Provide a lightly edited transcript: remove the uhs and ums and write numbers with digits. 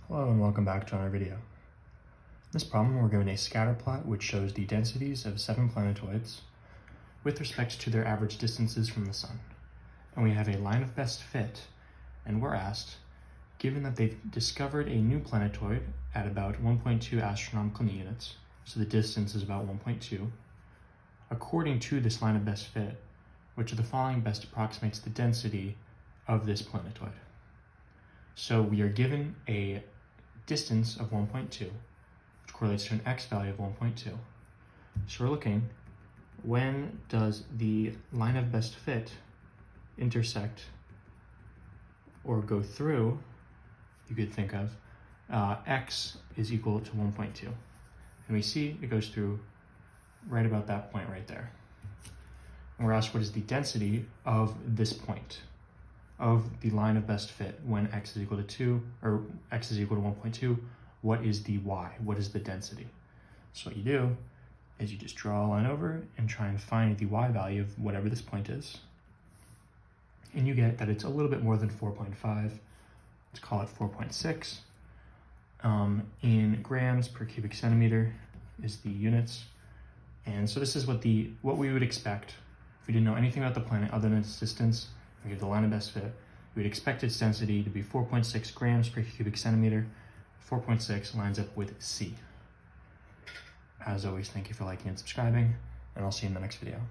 Hello and welcome back to another video. In this problem, we're given a scatter plot which shows the densities of 7 planetoids with respect to their average distances from the sun. And we have a line of best fit, and we're asked, given that they've discovered a new planetoid at about 1.2 astronomical units, so the distance is about 1.2, according to this line of best fit, which of the following best approximates the density of this planetoid? So we are given a distance of 1.2, which correlates to an x value of 1.2. So we're looking, when does the line of best fit intersect or go through, you could think of, x is equal to 1.2. And we see it goes through right about that point right there. And we're asked what is the density of this point, of the line of best fit when x is equal to 2, or x is equal to 1.2, what is the y? What is the density? So what you do is you just draw a line over and try and find the y value of whatever this point is. And you get that it's a little bit more than 4.5. Let's call it 4.6. In grams per cubic centimeter is the units. And so this is what we would expect if we didn't know anything about the planet other than its distance. We have the line of best fit. We would expect its density to be 4.6 grams per cubic centimeter. 4.6 lines up with C. As always, thank you for liking and subscribing, and I'll see you in the next video.